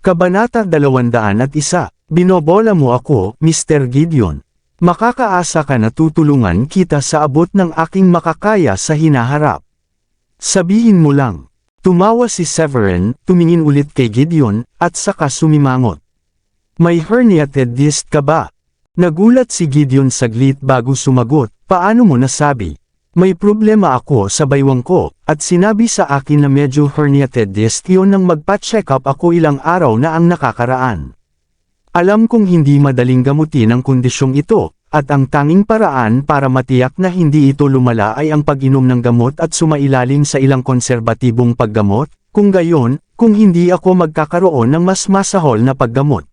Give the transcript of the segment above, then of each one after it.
Kabanata 201, Binobola mo ako, Mr. Gideon. Makakaasa ka na tutulungan kita sa abot ng aking makakaya sa hinaharap. Sabihin mo lang. Tumawa si Severin, tumingin ulit kay Gideon, at saka sumimangot. May herniated disc ka ba? Nagulat si Gideon saglit bago sumagot, paano mo nasabi? May problema ako sa baywang ko, at sinabi sa akin na medyo herniated disc yun nang magpa-check up ako ilang araw na ang nakakaraan. Alam kong hindi madaling gamutin ang kondisyong ito, at ang tanging paraan para matiyak na hindi ito lumala ay ang pag-inom ng gamot at sumailalim sa ilang konserbatibong paggamot, kung gayon, kung hindi ako magkakaroon ng mas masahol na paggamot.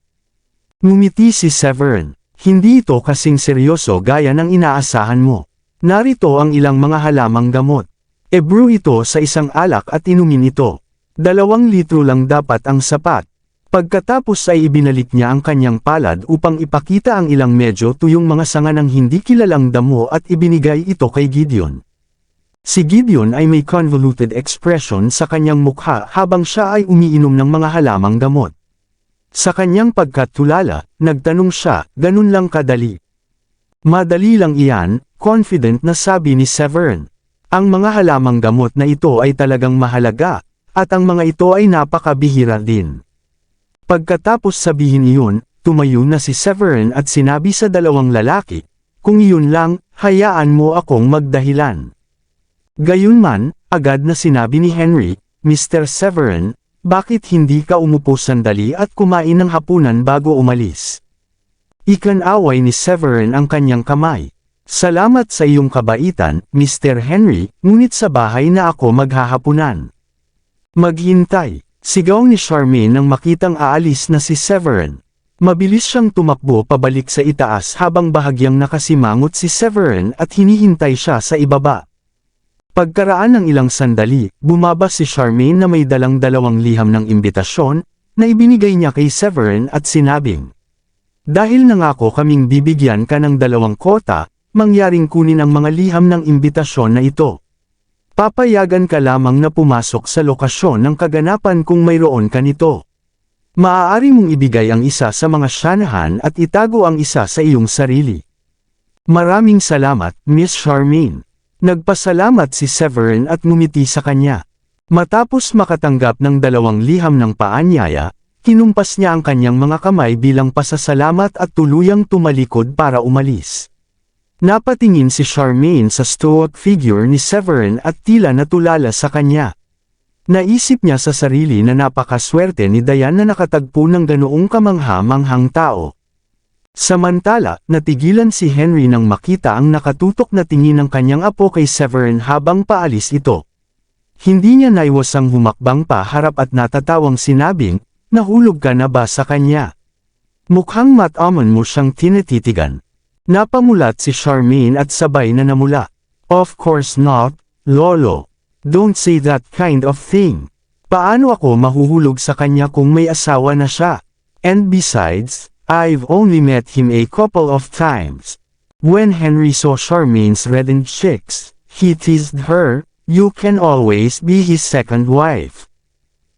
Ngumiti si Severin, hindi ito kasing seryoso gaya ng inaasahan mo. Narito ang ilang mga halamang gamot. E-brew ito sa isang alak at inumin ito. 2 litro lang dapat ang sapat. Pagkatapos ay ibinalik niya ang kanyang palad upang ipakita ang ilang medyo tuyong mga sanga ng hindi kilalang damo at ibinigay ito kay Gideon. Si Gideon ay may convoluted expression sa kanyang mukha habang siya ay umiinom ng mga halamang gamot. Sa kanyang pagkatulala, nagtanong siya, ganun lang kadali. Madali lang iyan, confident na sabi ni Severin. Ang mga halamang gamot na ito ay talagang mahalaga, at ang mga ito ay napakabihira din. Pagkatapos sabihin iyon, tumayo na si Severin at sinabi sa dalawang lalaki, kung iyon lang, hayaan mo akong magdahilan. Gayunman, agad na sinabi ni Henry, Mr. Severin, bakit hindi ka umupo sandali at kumain ng hapunan bago umalis? Ikanaway ni Severin ang kanyang kamay. Salamat sa iyong kabaitan, Mr. Henry, ngunit sa bahay na ako maghahapunan. Maghintay, sigaw ni Charmaine nang makitang aalis na si Severin. Mabilis siyang tumakbo pabalik sa itaas habang bahagyang nakasimangot si Severin at hinihintay siya sa ibaba. Pagkaraan ng ilang sandali, bumaba si Charmaine na may dalang 2 liham ng imbitasyon, na ibinigay niya kay Severin at sinabing, dahil nangako kaming bibigyan ka ng 2 kota, mangyaring kunin ang mga liham ng imbitasyon na ito. Papayagan ka lamang na pumasok sa lokasyon ng kaganapan kung mayroon ka nito. Maaari mong ibigay ang isa sa mga siyanahan at itago ang isa sa iyong sarili. Maraming salamat, Miss Charmaine. Nagpasalamat si Severin at ngumiti sa kanya. Matapos makatanggap ng 2 liham ng paanyaya, kinumpas niya ang kanyang mga kamay bilang pasasalamat at tuluyang tumalikod para umalis. Napatingin si Charmaine sa stoic figure ni Severin at tila natulala sa kanya. Naisip niya sa sarili na napakaswerte ni Diane na nakatagpo ng ganoong kamangha-manghang tao. Samantala, natigilan si Henry nang makita ang nakatutok na tingin ng kanyang apo kay Severin habang paalis ito. Hindi niya naiwasang humakbang pa harap at natatawang sinabing, nahulog ka na ba sa kanya? Mukhang matamon mo siyang tinititigan. Napamulat si Charmaine at sabay na namula. Of course not, Lolo. Don't say that kind of thing. Paano ako mahuhulog sa kanya kung may asawa na siya? And besides, I've only met him a couple of times. When Henry saw Charmaine's reddened cheeks, he teased her, you can always be his second wife.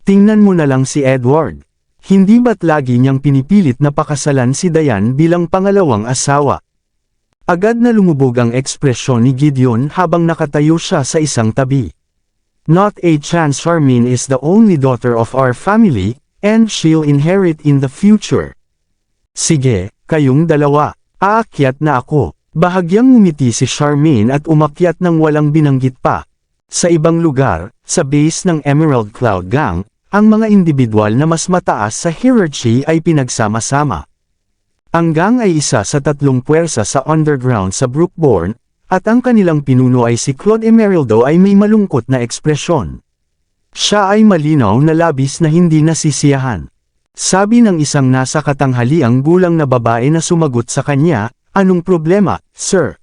Tingnan mo na lang si Edward. Hindi ba't lagi niyang pinipilit na pakasalan si Diane bilang pangalawang asawa? Agad na lumubog ang ekspresyon ni Gideon habang nakatayo siya sa isang tabi. Not a chance. Charmaine is the only daughter of our family, and she'll inherit in the future. Sige, kayong dalawa, aakyat na ako. Bahagyang ngumiti si Charmaine at umakyat nang walang binanggit pa. Sa ibang lugar, sa base ng Emerald Cloud Gang, ang mga individual na mas mataas sa hierarchy ay pinagsama-sama. Ang gang ay isa sa 3 puwersa sa underground sa Brookborn, at ang kanilang pinuno ay si Claude Emeraldo ay may malungkot na ekspresyon. Siya ay malinaw na labis na hindi nasisiyahan. Sabi ng isang nasa katanghaliang gulang na babae na sumagot sa kanya, anong problema, sir?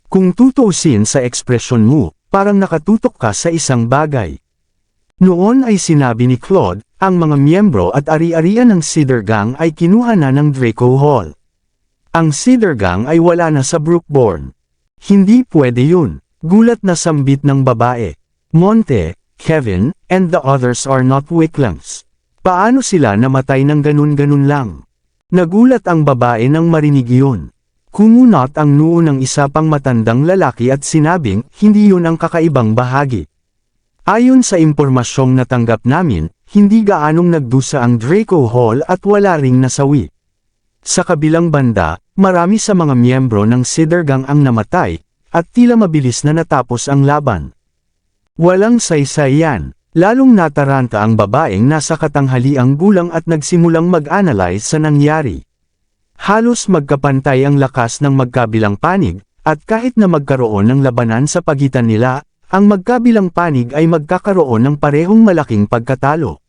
Kung tutuusin sa ekspresyon mo, parang nakatutok ka sa isang bagay. Noon ay sinabi ni Claude, ang mga miyembro at ari-arian ng Cedar Gang ay kinuha na ng Draco Hall. Ang Cedar Gang ay wala na sa Brookborn. Hindi pwede yun. Gulat na sambit ng babae. Monte, Kevin, and the others are not weaklings. Paano sila namatay ng ganun-ganun lang? Nagulat ang babae nang marinig iyon. Kumunot ang noo ng isa pang matandang lalaki at sinabing, hindi yun ang kakaibang bahagi. Ayon sa impormasyong natanggap namin, hindi gaanong nagdusa ang Draco Hall at wala ring nasawi. Sa kabilang banda, marami sa mga miyembro ng Cedar Gang ang namatay, at tila mabilis na natapos ang laban. Walang saysay yan. Lalong nataranta ang babaeng nasa katanghaliang gulang at nagsimulang mag-analyze sa nangyari. Halos magkapantay ang lakas ng magkabilang panig, at kahit na magkaroon ng labanan sa pagitan nila, ang magkabilang panig ay magkakaroon ng parehong malaking pagkatalo.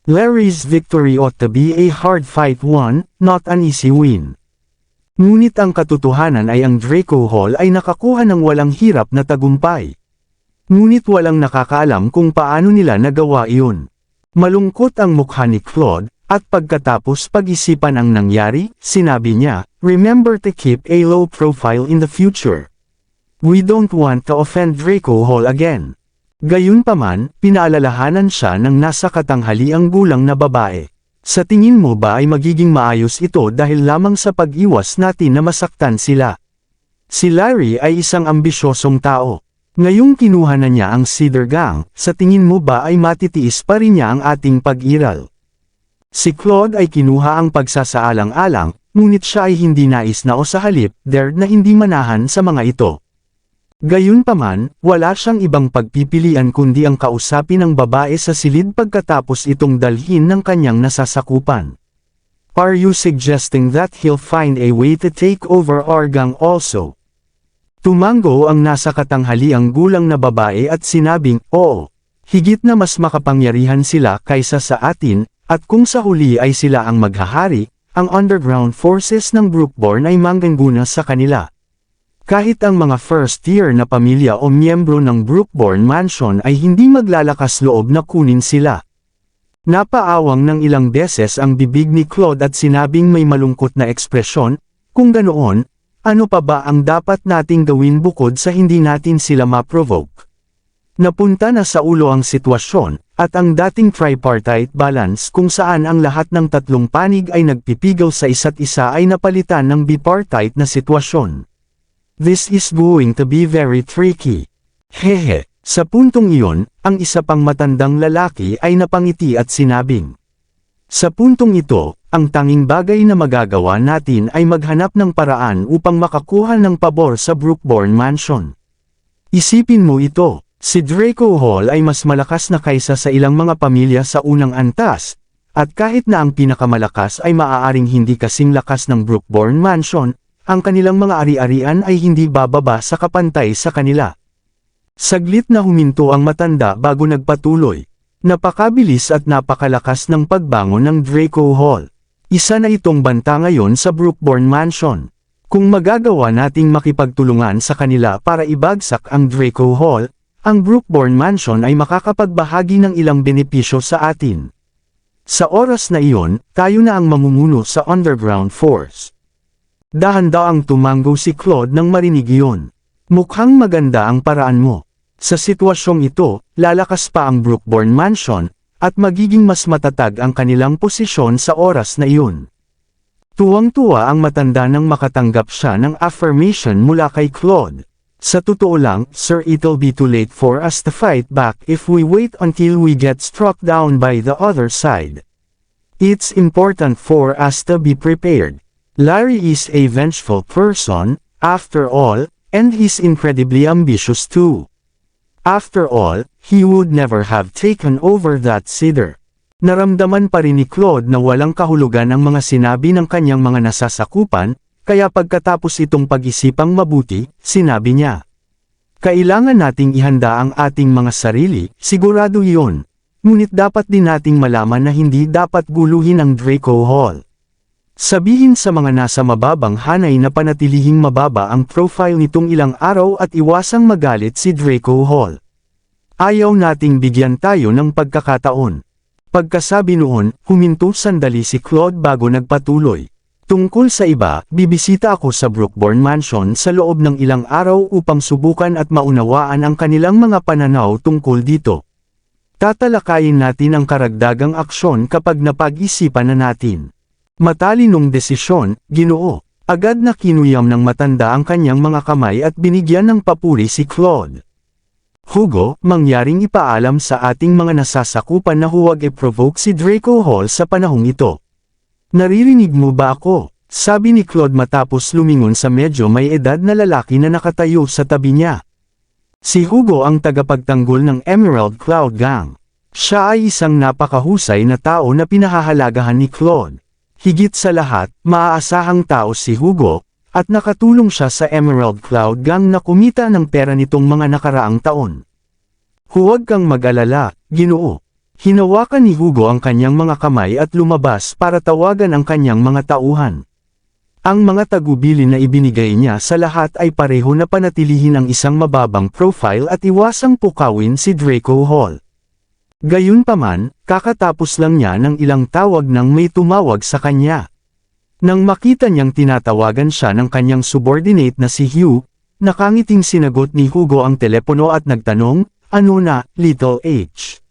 Larry's victory ought to be a hard fight won, not an easy win. Ngunit ang katotohanan ay ang Draco Hall ay nakakuha ng walang hirap na tagumpay. Ngunit walang nakakaalam kung paano nila nagawa iyon. Malungkot ang mukha ni Claude, at pagkatapos pag-isipan ang nangyari, sinabi niya, "Remember to keep a low profile in the future. We don't want to offend Draco Hall again." Gayunpaman, pinaalalahanan siya ng nasa katanghaliang gulang na babae. Sa tingin mo ba ay magiging maayos ito dahil lamang sa pag-iwas natin na masaktan sila? Si Larry ay isang ambisyosong tao. Ngayong kinuha na niya ang Cedar Gang, sa tingin mo ba ay matitiis pa rin niya ang ating pag-iral? Si Claude ay kinuha ang pagsasaalang-alang, ngunit siya ay hindi nais na o sa halip, dared na hindi manahan sa mga ito. Gayunpaman, wala siyang ibang pagpipilian kundi ang kausapin ng babae sa silid pagkatapos itong dalhin ng kanyang nasasakupan. Are you suggesting that he'll find a way to take over our gang also? Tumango ang nasa katanghaliang gulang na babae at sinabing, oo. Higit na mas makapangyarihan sila kaysa sa atin, at kung sa huli ay sila ang maghahari, ang underground forces ng Brookborn ay manggaguna sa kanila. Kahit ang mga first-year na pamilya o miyembro ng Brookborn Mansion ay hindi maglalakas loob na kunin sila. Napaawang ng ilang beses ang bibig ni Claude at sinabing may malungkot na ekspresyon, kung ganoon, ano pa ba ang dapat nating gawin bukod sa hindi natin sila ma-provoke? Napunta na sa ulo ang sitwasyon, at ang dating tripartite balance kung saan ang lahat ng tatlong panig ay nagpipigaw sa isa't isa ay napalitan ng bipartite na sitwasyon. This is going to be very tricky. Hehe, sa puntong iyon, ang isa pang matandang lalaki ay napangiti at sinabing, sa puntong ito, ang tanging bagay na magagawa natin ay maghanap ng paraan upang makakuha ng pabor sa Brookborn Mansion. Isipin mo ito, si Draco Hall ay mas malakas na kaysa sa ilang mga pamilya sa unang antas, at kahit na ang pinakamalakas ay maaaring hindi kasing lakas ng Brookborn Mansion, ang kanilang mga ari-arian ay hindi bababa sa kapantay sa kanila. Saglit na huminto ang matanda bago nagpatuloy. Napakabilis at napakalakas ng pagbangon ng Draco Hall. Isa na itong banta ngayon sa Brookborn Mansion. Kung magagawa nating makipagtulungan sa kanila para ibagsak ang Draco Hall, ang Brookborn Mansion ay makakapagbahagi ng ilang benepisyo sa atin. Sa oras na iyon, tayo na ang mamumuno sa underground force. Dahan-daang tumango si Claude nang marinig iyon. Mukhang maganda ang paraan mo. Sa sitwasyong ito, lalakas pa ang Brookborn Mansion, at magiging mas matatag ang kanilang posisyon sa oras na iyon. Tuwang-tuwa ang matanda nang makatanggap siya ng affirmation mula kay Claude. Sa totoo lang, sir, it'll be too late for us to fight back if we wait until we get struck down by the other side. It's important for us to be prepared. Larry is a vengeful person, after all, and he's incredibly ambitious too. After all, he would never have taken over that Cedar. Naramdaman pa rin ni Claude na walang kahulugan ang mga sinabi ng kanyang mga nasasakupan, kaya pagkatapos itong pag-isipang mabuti, sinabi niya, kailangan nating ihanda ang ating mga sarili, sigurado iyon. Ngunit dapat din nating malaman na hindi dapat guluhin ang Draco Hall. Sabihin sa mga nasa mababang hanay na panatilihing mababa ang profile nitong ilang araw at iwasang magalit si Draco Hall. Ayaw nating bigyan tayo ng pagkakataon. Pagkasabi noon, huminto sandali si Claude bago nagpatuloy. Tungkol sa iba, bibisita ako sa Brookborn Mansion sa loob ng ilang araw upang subukan at maunawaan ang kanilang mga pananaw tungkol dito. Tatalakayin natin ang karagdagang aksyon kapag napag-isipan na natin. Matalinong desisyon, Ginoo. Agad na kinuyam ng matanda ang kanyang mga kamay at binigyan ng papuri si Claude. Hugo, mangyaring ipaalam sa ating mga nasasakupan na huwag i-provoke si Draco Hall sa panahong ito. Naririnig mo ba ako? Sabi ni Claude matapos lumingon sa medyo may edad na lalaki na nakatayo sa tabi niya. Si Hugo ang tagapagtanggol ng Emerald Cloud Gang. Siya ay isang napakahusay na tao na pinahahalagahan ni Claude. Higit sa lahat, maaasahang tao si Hugo, at nakatulong siya sa Emerald Cloud Gang na kumita ng pera nitong mga nakaraang taon. Huwag kang mag-alala, Ginoo. Hinawakan ni Hugo ang kanyang mga kamay at lumabas para tawagan ang kanyang mga tauhan. Ang mga tagubilin na ibinigay niya sa lahat ay pareho na panatilihin ang isang mababang profile at iwasang pukawin si Draco Hall. Gayunpaman, kakatapos lang niya ng ilang tawag nang may tumawag sa kanya. Nang makita niyang tinatawagan siya ng kanyang subordinate na si Hugh, nakangiting sinagot ni Hugo ang telepono at nagtanong, "Ano na, Little H?"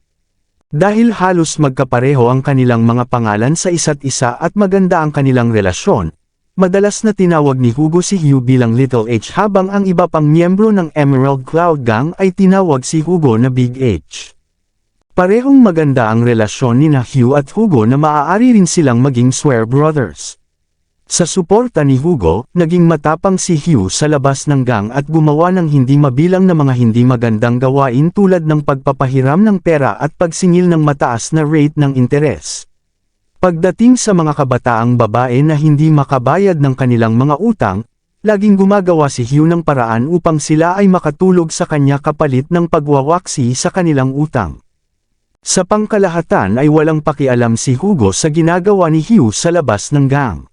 Dahil halos magkapareho ang kanilang mga pangalan sa isa't isa at maganda ang kanilang relasyon, madalas na tinawag ni Hugo si Hugh bilang Little H habang ang iba pang miyembro ng Emerald Cloud Gang ay tinawag si Hugo na Big H. Parehong maganda ang relasyon ni Hugh at Hugo na maaari rin silang maging swear brothers. Sa suporta ni Hugo, naging matapang si Hugh sa labas ng gang at gumawa ng hindi mabilang na mga hindi magandang gawain tulad ng pagpapahiram ng pera at pagsingil ng mataas na rate ng interes. Pagdating sa mga kabataang babae na hindi makabayad ng kanilang mga utang, laging gumagawa si Hugh ng paraan upang sila ay makatulog sa kanya kapalit ng pagwawaksi sa kanilang utang. Sa pangkalahatan ay walang pakialam si Hugo sa ginagawa ni Hugh sa labas ng gang.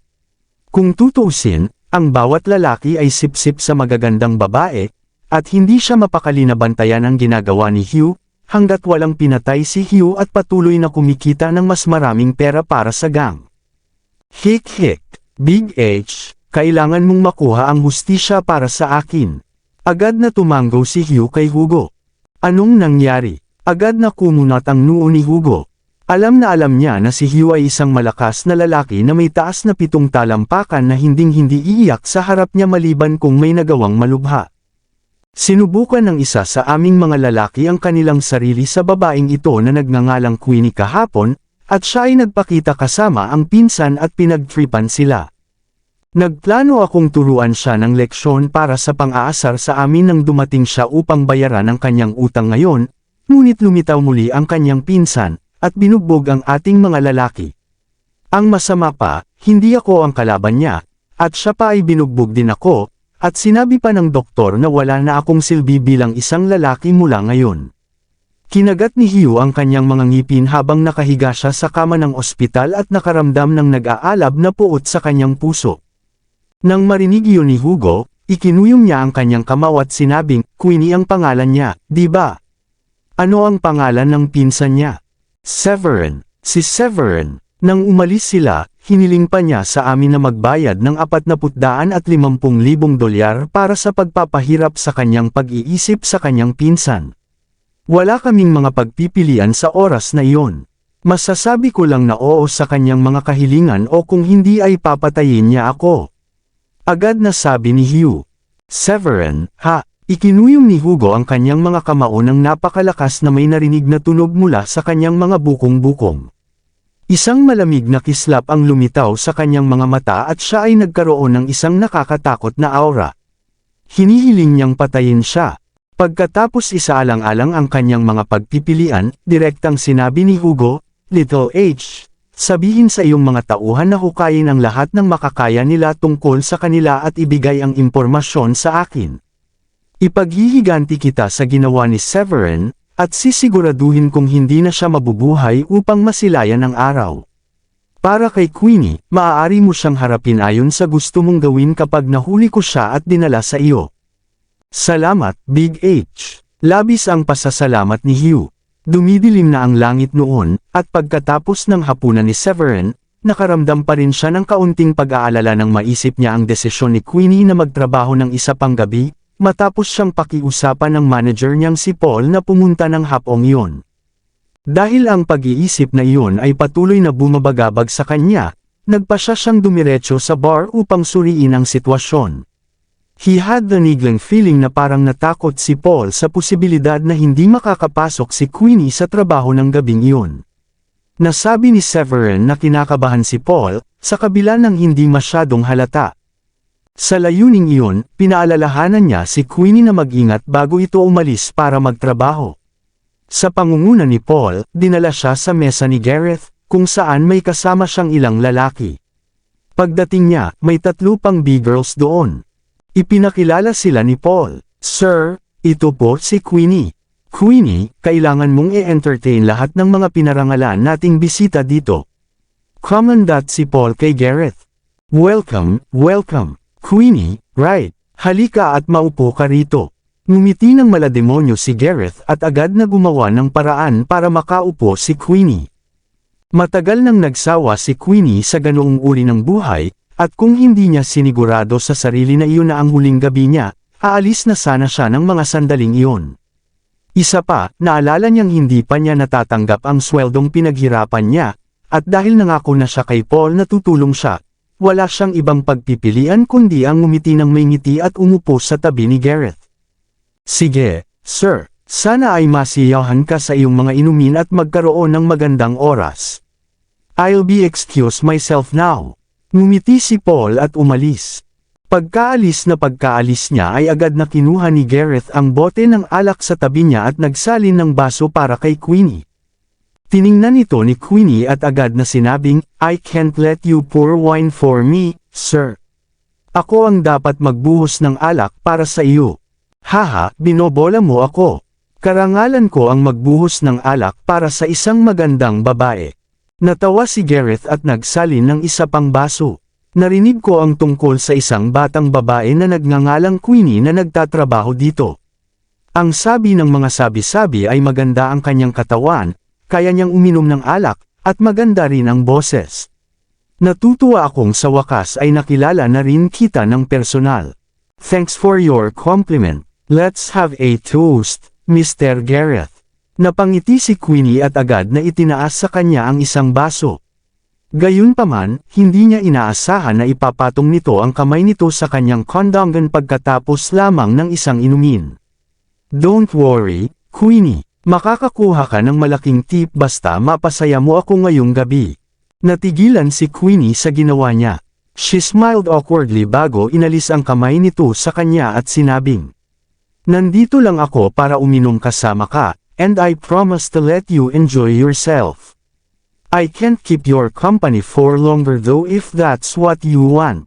Kung tutuusin, ang bawat lalaki ay sipsip sa magagandang babae, at hindi siya mapakali na bantayan ang ginagawa ni Hugh, hanggat walang pinatay si Hugh at patuloy na kumikita ng mas maraming pera para sa gang. Hik-hik, Big H, kailangan mong makuha ang hustisya para sa akin. Agad na tumanggaw si Hugh kay Hugo. Anong nangyari? Agad na kumunat ang noo ni Hugo. Alam niya na si Hugh ay isang malakas na lalaki na may taas na 7 talampakan na hinding-hindi iiyak sa harap niya maliban kung may nagawang malubha. Sinubukan ng isa sa aming mga lalaki ang kanilang sarili sa babaeng ito na nagngangalang Queenie kahapon, at siya ay nagpakita kasama ang pinsan at pinagtripan sila. Nagplano akong turuan siya ng leksyon para sa pang-aasar sa amin nang dumating siya upang bayaran ang kanyang utang ngayon, ngunit lumitaw muli ang kanyang pinsan, at binugbog ang ating mga lalaki. Ang masama pa, hindi ako ang kalaban niya, at siya pa ay binugbog din ako, at sinabi pa ng doktor na wala na akong silbi bilang isang lalaki mula ngayon. Kinagat ni Hugh ang kanyang mga ngipin habang nakahiga siya sa kama ng ospital at nakaramdam ng nag-aalab na puot sa kanyang puso. Nang marinig iyon ni Hugo, ikinuyong niya ang kanyang kamao at sinabing, "Queenie ang pangalan niya, di ba? Ano ang pangalan ng pinsan niya?" "Severin." Si Severin. Nang umalis sila, hiniling pa niya sa amin na magbayad ng $450,000 para sa pagpapahirap sa kanyang pag-iisip sa kanyang pinsan. Wala kaming mga pagpipilian sa oras na iyon. Masasabi ko lang na oo sa kanyang mga kahilingan o kung hindi ay papatayin niya ako. Agad na sabi ni Hugh. "Severin, ha?" Ikinuyong ni Hugo ang kanyang mga kamao ng napakalakas na may narinig na tunog mula sa kanyang mga bukong-bukong. Isang malamig na kislap ang lumitaw sa kanyang mga mata at siya ay nagkaroon ng isang nakakatakot na aura. Hinihiling niyang patayin siya. Pagkatapos isaalang-alang ang kanyang mga pagpipilian, direktang sinabi ni Hugo, "Little H, sabihin sa iyong mga tauhan na hukayin ang lahat ng makakaya nila tungkol sa kanila at ibigay ang impormasyon sa akin. Ipaghihiganti kita sa ginawa ni Severin, at sisiguraduhin kung hindi na siya mabubuhay upang masilayan ang araw. Para kay Queenie, maaari mo siyang harapin ayon sa gusto mong gawin kapag nahuli ko siya at dinala sa iyo." "Salamat, Big H." Labis ang pasasalamat ni Hugh. Dumidilim na ang langit noon, at pagkatapos ng hapunan ni Severin, nakaramdam pa rin siya ng kaunting pag-aalala nang maisip niya ang desisyon ni Queenie na magtrabaho ng isa pang gabi, matapos siyang pakiusapan ng manager niyang si Paul na pumunta ng hapong iyon. Dahil ang pag-iisip na iyon ay patuloy na bumabagabag sa kanya, nagpa siya siyang dumiretso sa bar upang suriin ang sitwasyon. He had the niggling feeling na parang natakot si Paul sa posibilidad na hindi makakapasok si Queenie sa trabaho ng gabing iyon. Nasabi ni Severin na kinakabahan si Paul, sa kabila ng hindi masyadong halata. Sa layuning iyon, pinaalalahanan niya si Queenie na mag-ingat bago ito umalis para magtrabaho. Sa pangunguna ni Paul, dinala siya sa mesa ni Gareth, kung saan may kasama siyang ilang lalaki. Pagdating niya, may 3 pang B-girls doon. Ipinakilala sila ni Paul. "Sir, ito po si Queenie. Queenie, kailangan mong i-entertain lahat ng mga pinarangalan nating bisita dito." Commandant si Paul kay Gareth. "Welcome, welcome. Queenie, right. Halika at maupo ka rito." Ngumiti ng malademonyo si Gareth at agad na gumawa ng paraan para makaupo si Queenie. Matagal nang nagsawa si Queenie sa ganoong uri ng buhay, at kung hindi niya sinigurado sa sarili na iyon na ang huling gabi niya, aalis na sana siya ng mga sandaling iyon. Isa pa, naalala niyang hindi pa niya natatanggap ang sweldong pinaghirapan niya, at dahil nangako na siya kay Paul na tutulong siya, wala siyang ibang pagpipilian kundi ang ngumiti ng may ngiti at umupo sa tabi ni Gareth. "Sige, sir, sana ay masiyahan ka sa iyong mga inumin at magkaroon ng magandang oras. I'll be excuse myself now." Ngumiti si Paul at umalis. Pagkaalis niya ay agad na kinuha ni Gareth ang bote ng alak sa tabi niya at nagsalin ng baso para kay Queenie. Tiningnan ito ni Queenie at agad na sinabing, "I can't let you pour wine for me, sir. Ako ang dapat magbuhos ng alak para sa iyo." "Haha, binobola mo ako. Karangalan ko ang magbuhos ng alak para sa isang magandang babae." Natawa si Gareth at nagsalin ng isa pang baso. "Narinig ko ang tungkol sa isang batang babae na nagngangalang Queenie na nagtatrabaho dito. Ang sabi ng mga sabi-sabi ay maganda ang kanyang katawan, kaya niyang uminom ng alak, at maganda rin ang boses. Natutuwa akong sa wakas ay nakilala na rin kita ng personal. Thanks for your compliment. Let's have a toast, Mr. Gareth." Napangiti si Queenie at agad na itinaas sa kanya ang isang baso. Gayunpaman, hindi niya inaasahan na ipapatong nito ang kamay nito sa kanyang kondongan pagkatapos lamang ng isang inumin. "Don't worry, Queenie. Makakakuha ka ng malaking tip basta mapasaya mo ako ngayong gabi." Natigilan si Queenie sa ginawa niya. She smiled awkwardly bago inalis ang kamay nito sa kanya at sinabing, "Nandito lang ako para uminom kasama ka, and I promise to let you enjoy yourself. I can't keep your company for longer though if that's what you want."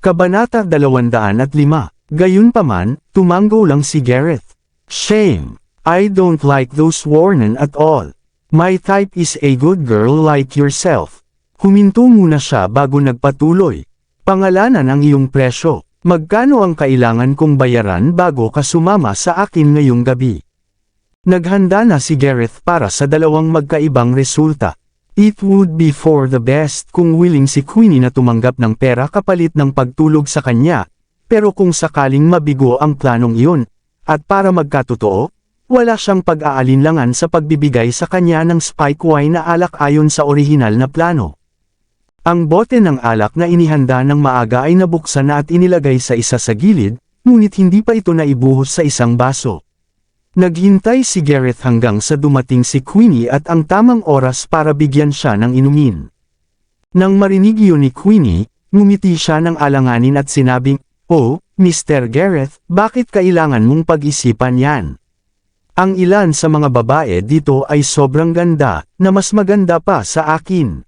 Kabanata 205. Gayunpaman, tumango lang si Gareth. "Shame. I don't like those warnen at all. My type is a good girl like yourself." Huminto muna siya bago nagpatuloy. "Pangalanan ang iyong presyo. Magkano ang kailangan kong bayaran bago ka sumama sa akin ngayong gabi?" Naghanda na si Gareth para sa dalawang magkaibang resulta. It would be for the best kung willing si Queenie na tumanggap ng pera kapalit ng pagtulog sa kanya, pero kung sakaling mabigo ang planong iyon, at para magkatotoo, wala siyang pag-aalinlangan sa pagbibigay sa kanya ng spike wine na alak ayon sa orihinal na plano. Ang bote ng alak na inihanda ng maaga ay nabuksan na at inilagay sa isa sa gilid, ngunit hindi pa ito naibuhos sa isang baso. Naghintay si Gareth hanggang sa dumating si Queenie at ang tamang oras para bigyan siya ng inumin. Nang marinig iyon ni Queenie, ngumiti siya ng alanganin at sinabing, "Oh, Mr. Gareth, bakit kailangan mong pag-isipan yan? Ang ilan sa mga babae dito ay sobrang ganda, na mas maganda pa sa akin.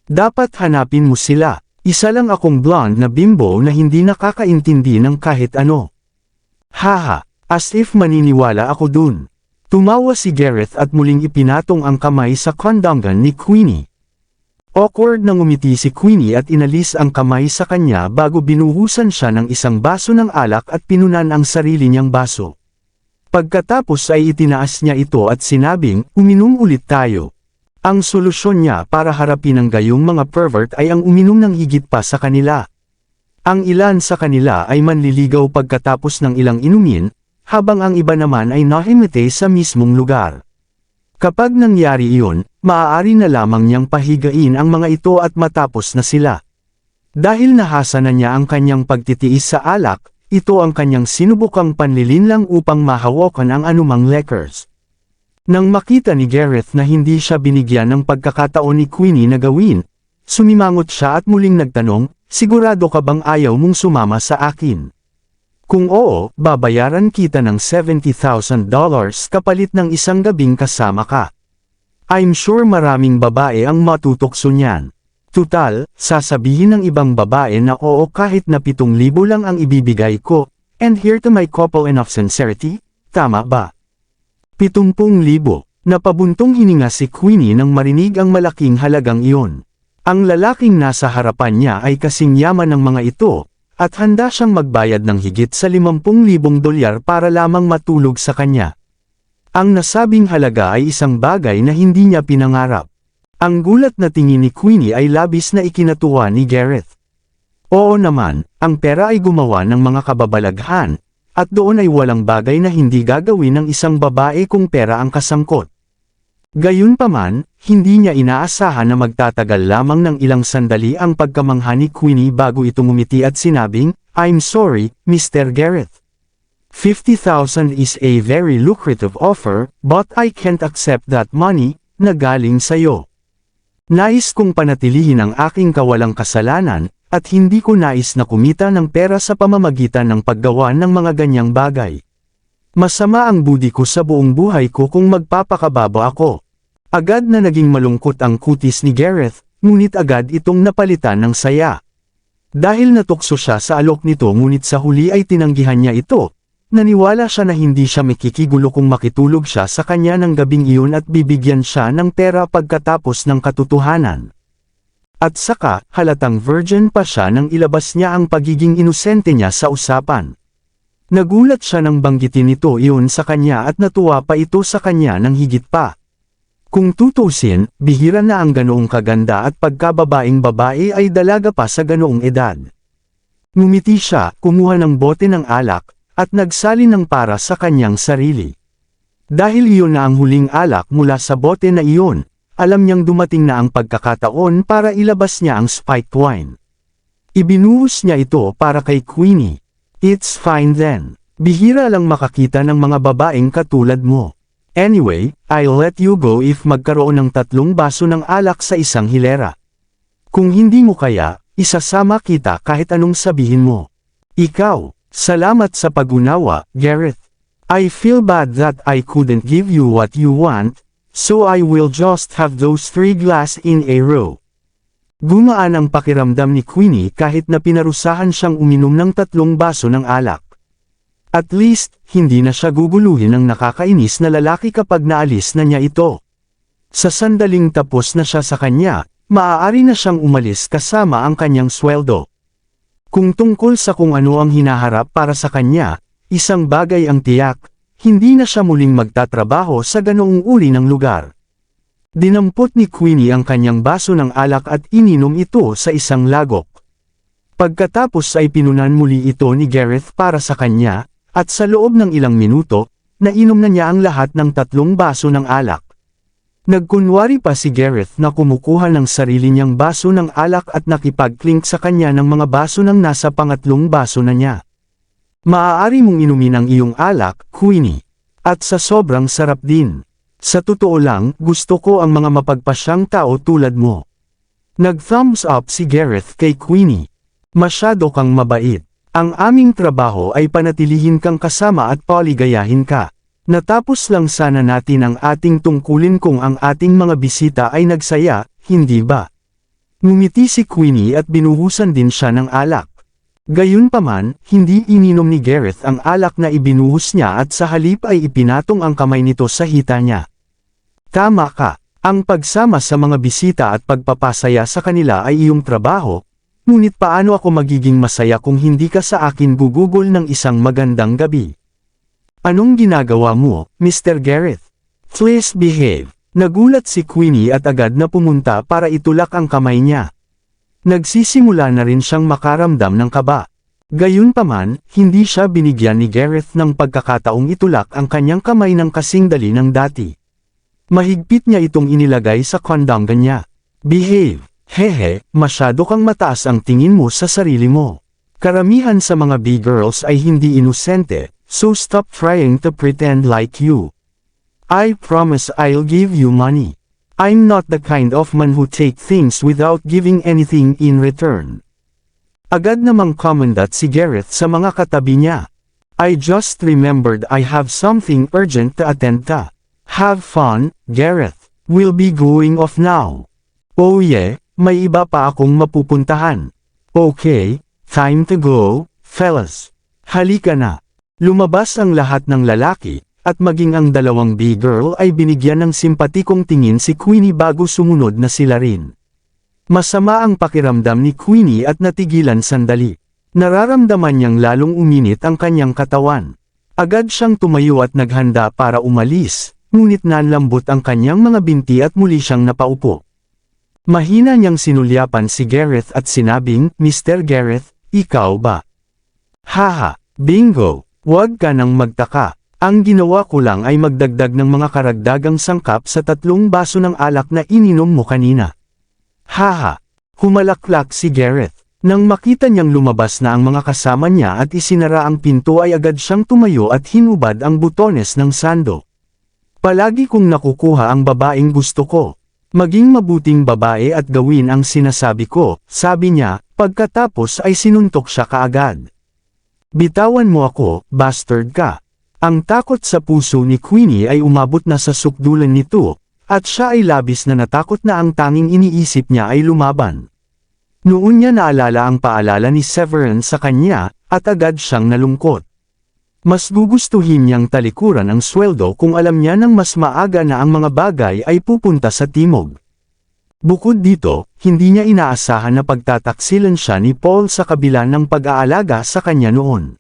Dapat hanapin mo sila. Isa lang akong blonde na bimbo na hindi nakakaintindi ng kahit ano." "Haha. As if maniniwala ako dun." Tumawa si Gareth at muling ipinatong ang kamay sa kondongan ni Queenie. Awkward na ngumiti si Queenie at inalis ang kamay sa kanya bago binuhusan siya ng isang baso ng alak at pinunan ang sarili niyang baso. Pagkatapos ay itinaas niya ito at sinabing, "Uminom ulit tayo." Ang solusyon niya para harapin ang gayong mga pervert ay ang uminom ng higit pa sa kanila. Ang ilan sa kanila ay manliligaw pagkatapos ng ilang inumin, habang ang iba naman ay nahimite sa mismong lugar. Kapag nangyari iyon, maaari na lamang niyang pahigain ang mga ito at matapos na sila. Dahil nahasa na niya ang kanyang pagtitiis sa alak, ito ang kanyang sinubukang panlilinlang upang mahawakan ang anumang liquors. Nang makita ni Gareth na hindi siya binigyan ng pagkakataon ni Queenie na gawin, sumimangot siya at muling nagtanong, "Sigurado ka bang ayaw mong sumama sa akin? Kung oo, babayaran kita ng $70,000 kapalit ng isang gabing kasama ka. I'm sure maraming babae ang matutokso niyan. Tutal, sasabihin ng ibang babae na oo kahit na 7,000 lang ang ibibigay ko, and here to my couple enough sincerity, tama ba?" 70,000. Napabuntong hininga si Queenie nang marinig ang malaking halagang iyon. Ang lalaking nasa harapan niya ay kasing yaman ng mga ito, at handa siyang magbayad ng higit sa $50,000 para lamang matulog sa kanya. Ang nasabing halaga ay isang bagay na hindi niya pinangarap. Ang gulat na tingin ni Queenie ay labis na ikinatuwa ni Gareth. Oo naman, ang pera ay gumawa ng mga kababalaghan, at doon ay walang bagay na hindi gagawin ng isang babae kung pera ang kasangkot. Gayunpaman, hindi niya inaasahan na magtatagal lamang ng ilang sandali ang pagkamangha ni Queenie bago ito ngumiti at sinabing, "I'm sorry, Mr. Gareth. 50,000 is a very lucrative offer, but I can't accept that money na galing sa'yo. Nais kong panatilihin ang aking kawalang kasalanan, at hindi ko nais na kumita ng pera sa pamamagitan ng paggawa ng mga ganyang bagay. Masama ang budi ko sa buong buhay ko kung magpapakababa ako." Agad na naging malungkot ang kutis ni Gareth, ngunit agad itong napalitan ng saya. Dahil natukso siya sa alok nito ngunit sa huli ay tinanggihan niya ito, naniwala siya na hindi siya makikigulo kung makitulog siya sa kanya ng gabing iyon at bibigyan siya ng pera pagkatapos ng katotohanan. At saka, halatang virgin pa siya nang ilabas niya ang pagiging inosente niya sa usapan. Nagulat siya nang banggitin ito iyon sa kanya at natuwa pa ito sa kanya ng higit pa. Kung tutusin, bihira na ang ganoong kaganda at pagkababaeng babae ay dalaga pa sa ganoong edad. Ngumiti siya, kumuha ng bote ng alak, at nagsalin ng para sa kanyang sarili. Dahil iyon na ang huling alak mula sa bote na iyon, alam niyang dumating na ang pagkakataon para ilabas niya ang spiked wine. Ibinuhos niya ito para kay Queenie. "It's fine then. Bihira lang makakita ng mga babaeng katulad mo. Anyway, I'll let you go if magkaroon ng 3 baso ng alak sa isang hilera. Kung hindi mo kaya, isasama kita kahit anong sabihin mo." "Ikaw, salamat sa pag-unawa, Gareth. I feel bad that I couldn't give you what you want, so I will just have those 3 glass in a row." Gumaan ang pakiramdam ni Queenie kahit na pinarusahan siyang uminom ng 3 baso ng alak. At least, hindi na siya guguluhin ng nakakainis na lalaki kapag naalis na niya ito. Sa sandaling tapos na siya sa kanya, maaari na siyang umalis kasama ang kanyang sweldo. Kung tungkol sa kung ano ang hinaharap para sa kanya, isang bagay ang tiyak, hindi na siya muling magtatrabaho sa ganoong uri ng lugar. Dinampot ni Queenie ang kanyang baso ng alak at ininom ito sa isang lagok. Pagkatapos ay pinunan muli ito ni Gareth para sa kanya, at sa loob ng ilang minuto, nainom na niya ang lahat ng 3 baso ng alak. Nagkunwari pa si Gareth na kumukuha ng sarili niyang baso ng alak at nakipag-clink sa kanya ng mga baso ng nasa pangatlong baso na niya. "Maaari mong inumin ang iyong alak, Queenie. At sa sobrang sarap din. Sa totoo lang, gusto ko ang mga mapagpasyang tao tulad mo." Nag-thumbs up si Gareth kay Queenie. "Masyado kang mabait. Ang aming trabaho ay panatilihin kang kasama at paligayahin ka. Natapos lang sana natin ang ating tungkulin kung ang ating mga bisita ay nagsaya, hindi ba?" Ngumiti si Queenie at binuhusan din siya ng alak. Gayunpaman, hindi ininom ni Gareth ang alak na ibinuhos niya at sa halip ay ipinatong ang kamay nito sa hita niya. "Tama ka. Ang pagsama sa mga bisita at pagpapasaya sa kanila ay iyong trabaho, ngunit paano ako magiging masaya kung hindi ka sa akin gugugol ng isang magandang gabi? Anong ginagawa mo, Mr. Gareth? Please behave." Nagulat si Queenie at agad na pumunta para itulak ang kamay niya. Nagsisimula na rin siyang makaramdam ng kaba. Gayunpaman, hindi siya binigyan ni Gareth ng pagkakataong itulak ang kanyang kamay ng kasing dali ng dati. Mahigpit niya itong inilagay sa kondanga niya. Behave. Hehe, masyado kang mataas ang tingin mo sa sarili mo. Karamihan sa mga B-girls ay hindi inosente, so stop trying to pretend like you. I promise I'll give you money. I'm not the kind of man who take things without giving anything in return. Agad namang kumundat si Gareth sa mga katabi niya. I just remembered I have something urgent to attend to. Have fun, Gareth. We'll be going off now. Oh yeah, may iba pa akong mapupuntahan. Okay, time to go, fellas. Halika na. Lumabas ang lahat ng lalaki, at maging ang dalawang B-girl ay binigyan ng simpatikong tingin si Queenie bago sumunod na sila rin. Masama ang pakiramdam ni Queenie at natigilan sandali. Nararamdaman niyang lalong uminit ang kanyang katawan. Agad siyang tumayo at naghanda para umalis, ngunit nanlambot ang kanyang mga binti at muli siyang napaupo. Mahina niyang sinulyapan si Gareth at sinabing, Mr. Gareth, ikaw ba? Haha, bingo, huwag ka nang magtaka. Ang ginawa ko lang ay magdagdag ng mga karagdagang sangkap sa 3 baso ng alak na ininom mo kanina. Haha, humalaklak si Gareth. Nang makita niyang lumabas na ang mga kasama niya at isinara ang pinto ay agad siyang tumayo at hinubad ang butones ng sando. Palagi kong nakukuha ang babaeng gusto ko. Maging mabuting babae at gawin ang sinasabi ko, sabi niya, pagkatapos ay sinuntok siya kaagad. Bitawan mo ako, bastard ka. Ang takot sa puso ni Queenie ay umabot na sa sukdulan nito, at siya ay labis na natakot na ang tanging iniisip niya ay lumaban. Noon niya naalala ang paalala ni Severin sa kanya, at agad siyang nalungkot. Mas gugustuhin niyang talikuran ang sweldo kung alam niya nang mas maaga na ang mga bagay ay pupunta sa timog. Bukod dito, hindi niya inaasahan na pagtataksilan siya ni Paul sa kabila ng pag-aalaga sa kanya noon.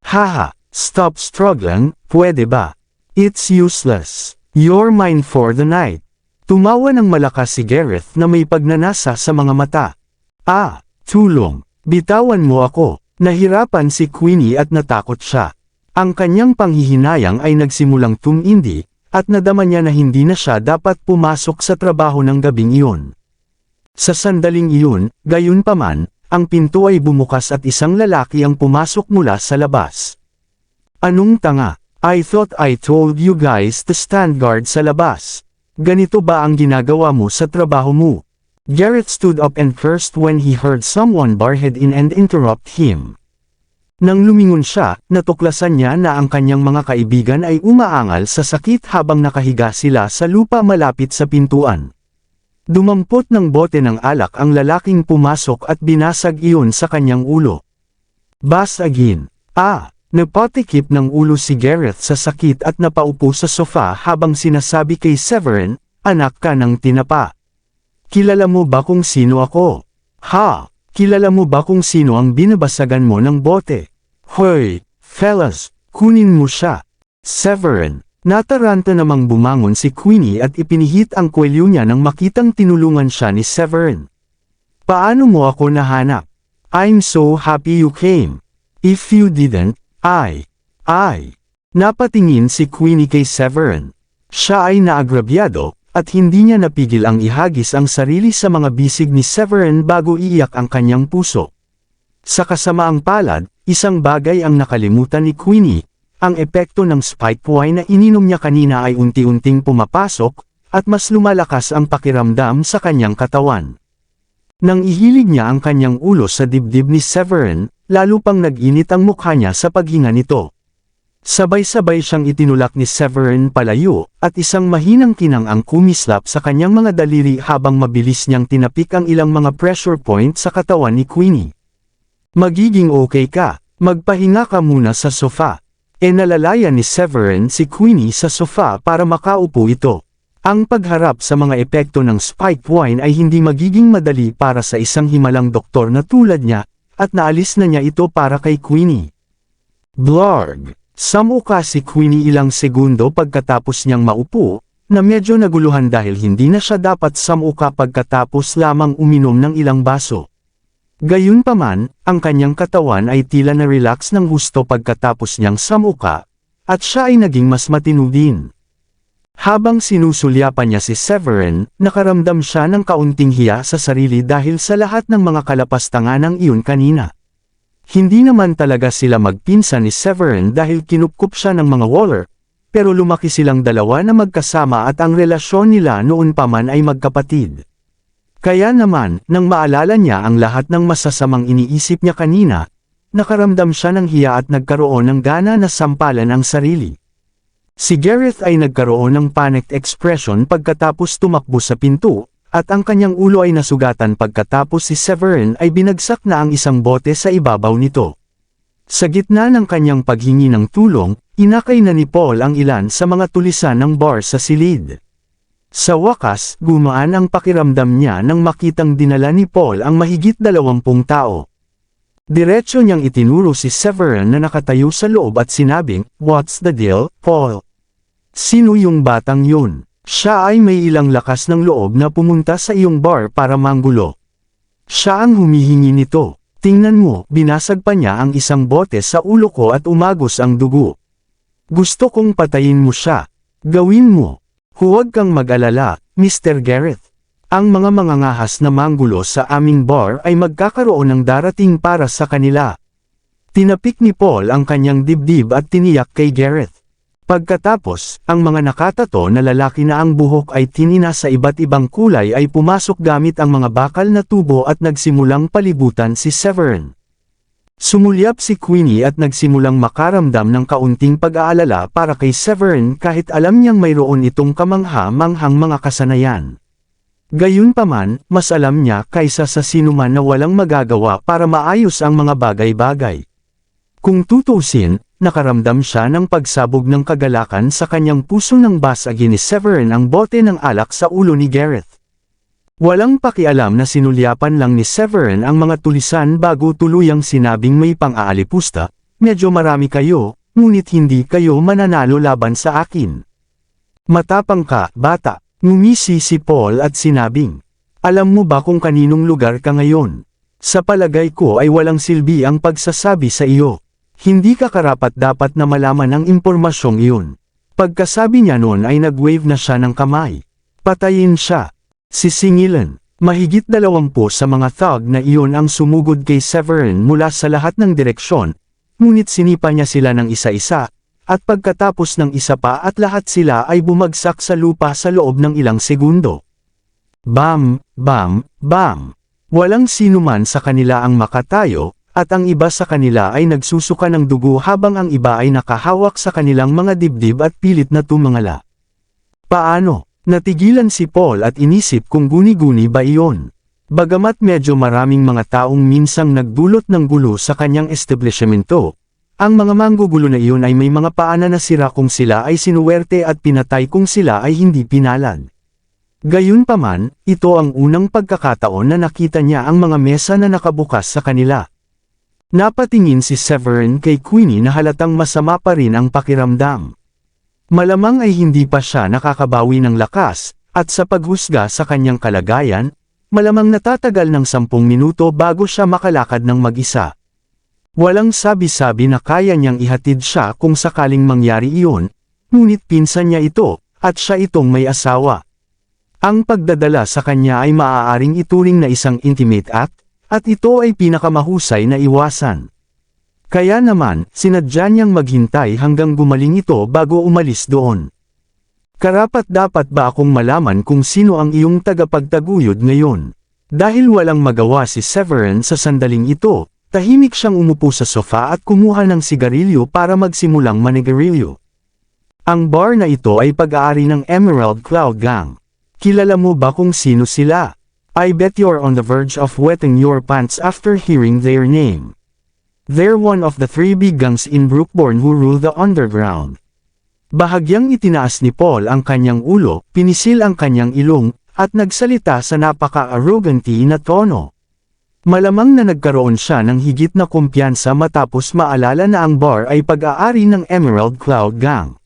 Haha! Stop struggling, pwede ba? It's useless. You're mine for the night. Tumawa ng malakas si Gareth na may pagnanasa sa mga mata. Ah, tulong. Bitawan mo ako. Nahirapan si Queenie at natakot siya. Ang kanyang panghihinayang ay nagsimulang tumindi, at nadama niya na hindi na siya dapat pumasok sa trabaho ng gabing iyon. Sa sandaling iyon, gayunpaman, ang pinto ay bumukas at isang lalaki ang pumasok mula sa labas. Anong tanga? I thought I told you guys to stand guard sa labas. Ganito ba ang ginagawa mo sa trabaho mo? Gareth stood up and cursed when he heard someone barhead in and interrupt him. Nang lumingon siya, natuklasan niya na ang kanyang mga kaibigan ay umaangal sa sakit habang nakahiga sila sa lupa malapit sa pintuan. Dumampot ng bote ng alak ang lalaking pumasok at binasag iyon sa kanyang ulo. Basagin. Ah! Napatikip ng ulo si Gareth sa sakit at napaupo sa sofa habang sinasabi kay Severin, anak ka ng tinapa. Kilala mo ba kung sino ako? Ha? Kilala mo ba kung sino ang binabasagan mo ng bote? Hoy, fellas, kunin mo siya. Severin, nataranta namang bumangon si Queenie at ipinihit ang kwelyo niya nang makitang tinulungan siya ni Severin. Paano mo ako nahanap? I'm so happy you came. If you didn't, Napatingin si Queenie kay Severin. Siya ay naagrabyado, at hindi niya napigil ang ihagis ang sarili sa mga bisig ni Severin bago iiyak ang kanyang puso. Sa kasamaang palad, isang bagay ang nakalimutan ni Queenie, ang epekto ng spiked wine na ininom niya kanina ay unti-unting pumapasok, at mas lumalakas ang pakiramdam sa kanyang katawan. Nang ihilig niya ang kanyang ulo sa dibdib ni Severin, lalo pang nag-init ang mukha niya sa paghinga nito. Sabay-sabay siyang itinulak ni Severin palayo, at isang mahinang kinang ang kumislap sa kanyang mga daliri habang mabilis niyang tinapik ang ilang mga pressure point sa katawan ni Queenie. Magiging okay ka, magpahinga ka muna sa sofa. Nalalaya ni Severin si Queenie sa sofa para makaupo ito. Ang pagharap sa mga epekto ng spiked wine ay hindi magiging madali para sa isang himalang doktor na tulad niya, at naalis na niya ito para kay Queenie. Blarg! Samuka si Queenie ilang segundo pagkatapos niyang maupo, na medyo naguluhan dahil hindi na siya dapat samuka pagkatapos lamang uminom ng ilang baso. Gayunpaman, ang kanyang katawan ay tila na-relax ng husto pagkatapos niyang samuka, at siya ay naging mas matino din. Habang sinusulyapan niya si Severin, nakaramdam siya ng kaunting hiya sa sarili dahil sa lahat ng mga kalapastangan ng iyon kanina. Hindi naman talaga sila magpinsan ni Severin dahil kinupkup siya ng mga Waller, pero lumaki silang dalawa na magkasama at ang relasyon nila noon pa man ay magkapatid. Kaya naman, nang maalala niya ang lahat ng masasamang iniisip niya kanina, nakaramdam siya ng hiya at nagkaroon ng gana na sampalan ang sarili. Si Gareth ay nagkaroon ng panicked expression pagkatapos tumakbo sa pinto, at ang kanyang ulo ay nasugatan pagkatapos si Severin ay binagsak na ang isang bote sa ibabaw nito. Sa gitna ng kanyang paghingi ng tulong, inakay na ni Paul ang ilan sa mga tulisan ng bar sa silid. Sa wakas, gumaan ang pakiramdam niya nang makitang dinala ni Paul ang mahigit 20 tao. Diretso niyang itinuro si Severin na nakatayo sa loob at sinabing, "What's the deal, Paul? Sino yung batang yun?" Siya ay may ilang lakas ng loob na pumunta sa iyong bar para manggulo. Siya ang humihingi nito. Tingnan mo, binasag pa niya ang isang bote sa ulo ko at umagos ang dugo. Gusto kong patayin mo siya. Gawin mo. Huwag kang mag-alala, Mr. Gareth. Ang mga mangangahas na manggulo sa aming bar ay magkakaroon ng darating para sa kanila. Tinapik ni Paul ang kanyang dibdib at tiniyak kay Gareth. Pagkatapos, ang mga nakatato na lalaki na ang buhok ay tinina sa iba't ibang kulay ay pumasok gamit ang mga bakal na tubo at nagsimulang palibutan si Severin. Sumulyap si Queenie at nagsimulang makaramdam ng kaunting pag-aalala para kay Severin kahit alam niyang mayroon itong kamangha-manghang mga kasanayan. Gayunpaman, mas alam niya kaysa sa sinuman na walang magagawa para maayos ang mga bagay-bagay. Kung tutusin, nakaramdam siya ng pagsabog ng kagalakan sa kanyang puso nang basagin ni Severin ang bote ng alak sa ulo ni Gareth. Walang pakialam na sinulyapan lang ni Severin ang mga tulisan bago tuluyang sinabing may pang-aalipusta, "Medyo marami kayo, ngunit hindi kayo mananalo laban sa akin." "Matapang ka, bata." Ngumisi si Paul at sinabing, "Alam mo ba kung kaninong lugar ka ngayon? Sa palagay ko ay walang silbi ang pagsasabi sa iyo. Hindi ka karapat-dapat na malaman ang impormasyong iyon." Pagkasabi niya noon ay nag-wave na siya ng kamay. Patayin siya. Sisingilan. Mahigit 20 sa mga thug na iyon ang sumugod kay Severin mula sa lahat ng direksyon, ngunit sinipa niya sila ng isa-isa, at pagkatapos ng isa pa at lahat sila ay bumagsak sa lupa sa loob ng ilang segundo. Bam, bam, bam. Walang sinuman sa kanila ang makatayo, at ang iba sa kanila ay nagsusuka ng dugo habang ang iba ay nakahawak sa kanilang mga dibdib at pilit na tumangala. Paano? Natigilan si Paul at inisip kung guni-guni ba iyon. Bagamat medyo maraming mga taong minsang nagdulot ng gulo sa kanyang establishmento, ang mga manggugulo na iyon ay may mga paanan na sira kung sila ay sinuwerte at pinatay kung sila ay hindi pinalad. Gayunpaman, ito ang unang pagkakataon na nakita niya ang mga mesa na nakabukas sa kanila. Napatingin si Severin kay Queenie na halatang masama pa rin ang pakiramdam. Malamang ay hindi pa siya nakakabawi ng lakas, at sa paghusga sa kanyang kalagayan, malamang natatagal ng 10 minuto bago siya makalakad ng mag-isa. Walang sabi-sabi na kaya niyang ihatid siya kung sakaling mangyari iyon, ngunit pinsan niya ito, at siya itong may asawa. Ang pagdadala sa kanya ay maaaring ituring na isang intimate act, at ito ay pinakamahusay na iwasan. Kaya naman, sinadya niyang maghintay hanggang gumaling ito bago umalis doon. Karapat-dapat ba akong malaman kung sino ang iyong tagapagtaguyod ngayon? Dahil walang magawa si Severin sa sandaling ito, tahimik siyang umupo sa sofa at kumuha ng sigarilyo para magsimulang manigarilyo. Ang bar na ito ay pag-aari ng Emerald Cloud Gang. Kilala mo ba kung sino sila? I bet you're on the verge of wetting your pants after hearing their name. They're one of the 3 big gangs in Brookborn who rule the underground. Bahagyang itinaas ni Paul ang kanyang ulo, pinisil ang kanyang ilong, at nagsalita sa napaka-arroganty na tono. Malamang na nagkaroon siya ng higit na kumpiyansa matapos maalala na ang bar ay pag-aari ng Emerald Cloud Gang.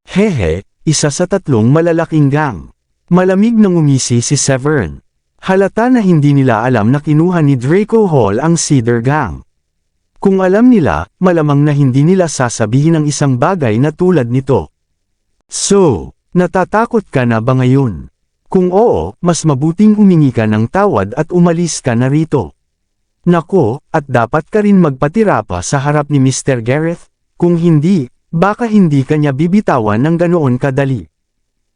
Hehe, isa sa 3 malalaking gang. Malamig nang umisi si Severin. Halata na hindi nila alam na kinuha ni Draco Hall ang Cedar Gang. Kung alam nila, malamang na hindi nila sasabihin ang isang bagay na tulad nito. So, Natatakot ka na ba ngayon? Kung oo, mas mabuting humingi ka ng tawad at umalis ka na rito. Nako, at dapat ka rin magpatira pa sa harap ni Mr. Gareth, kung hindi, baka hindi ka niya bibitawan ng ganoon kadali.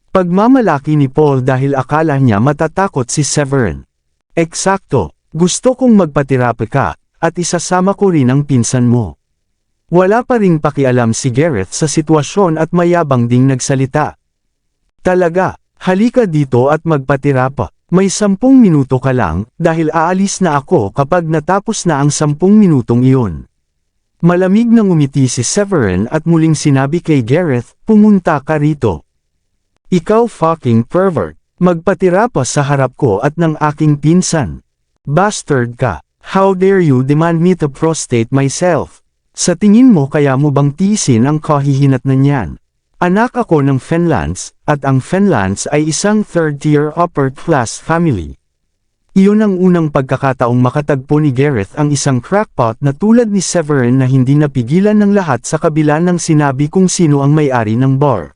Pagmamalaki ni Paul dahil akala niya matatakot si Severin. Eksakto, gusto kong magpatira pa ka, at isasama ko rin ang pinsan mo. Wala pa ring pakialam si Gareth sa sitwasyon at mayabang ding nagsalita. Talaga, halika dito at magpatira pa. May 10 minuto ka lang, dahil aalis na ako kapag natapos na ang 10 minutong iyon. Malamig na ngumiti si Severin at muling sinabi kay Gareth, pumunta ka rito. Ikaw fucking pervert, magpatira pa sa harap ko at ng aking pinsan. Bastard ka, how dare you demand me to prostrate myself? Sa tingin mo kaya mo bang tiisin ang kahihinatnan niyan? Anak ako ng Fenlands, at ang Fenlands ay isang third-tier upper-class family. Iyon ang unang pagkakataong makatagpo ni Gareth ang isang crackpot na tulad ni Severin na hindi napigilan ng lahat sa kabila ng sinabi kung sino ang may-ari ng bar.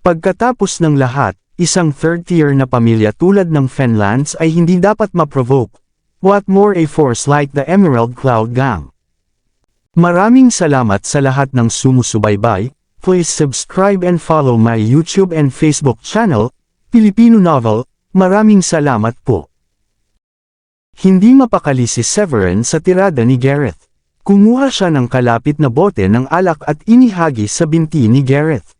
Pagkatapos ng lahat, isang third-tier na pamilya tulad ng Fenlands ay hindi dapat ma-provoke. What more a force like the Emerald Cloud Gang? Maraming salamat sa lahat ng sumusubaybay. Please subscribe and follow my YouTube and Facebook channel, Filipino Novel. Maraming salamat po. Hindi mapakali si Severin sa tirada ni Gareth. Kumuha siya ng kalapit na bote ng alak at inihagis sa binti ni Gareth.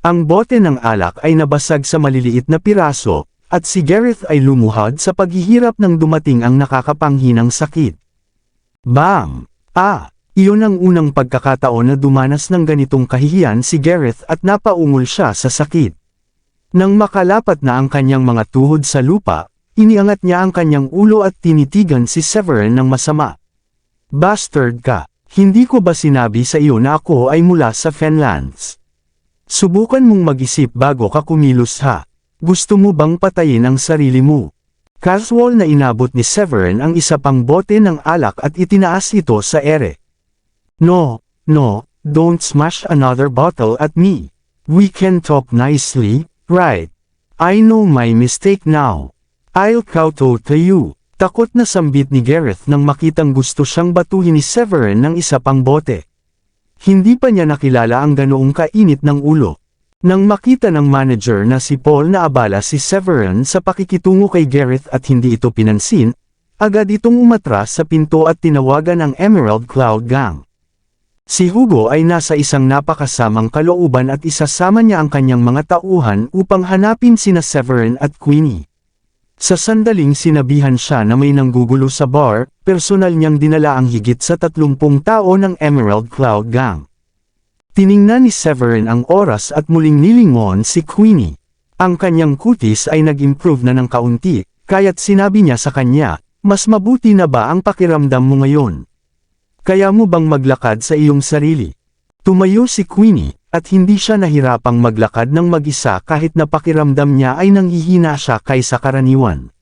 Ang bote ng alak ay nabasag sa maliliit na piraso, at si Gareth ay lumuhad sa paghihirap nang dumating ang nakakapanghinang sakit. Bam! Iyon ang unang pagkakataon na dumanas ng ganitong kahihiyan si Gareth at napaungol siya sa sakit. Nang makalapat na ang kanyang mga tuhod sa lupa, iniangat niya ang kanyang ulo at tinitigan si Severin ng masama. Bastard ka, hindi ko ba sinabi sa iyo na ako ay mula sa Fenlands? Subukan mong mag-isip bago ka kumilos ha. Gusto mo bang patayin ang sarili mo? Casual na inabot ni Severin ang isa pang bote ng alak at itinaas ito sa ere. No, don't smash another bottle at me. We can talk nicely, right? I know my mistake now. I'll kowtow to you. Takot na sambit ni Gareth nang makitang gusto siyang batuhin ni Severin ng isa pang bote. Hindi pa niya nakilala ang ganoong kainit ng ulo. Nang makita ng manager na si Paul na abala si Severin sa pakikitungo kay Gareth at hindi ito pinansin, agad itong umatras sa pinto at tinawagan ang Emerald Cloud Gang. Si Hugo ay nasa isang napakasamang kalooban at isasama niya ang kanyang mga tauhan upang hanapin sina Severin at Queenie. Sa sandaling sinabihan siya na may nanggugulo sa bar, personal niyang dinala ang higit sa 30 tao ng Emerald Cloud Gang. Tiningnan ni Severin ang oras at muling nilingon si Queenie. Ang kanyang kutis ay nag-improve na ng kaunti, kaya't sinabi niya sa kanya, mas mabuti na ba ang pakiramdam mo ngayon? Kaya mo bang maglakad sa iyong sarili? Tumayo si Queenie, at hindi siya nahirapang maglakad ng mag-isa kahit na pakiramdam niya ay nanghihina siya kaysa karaniwan.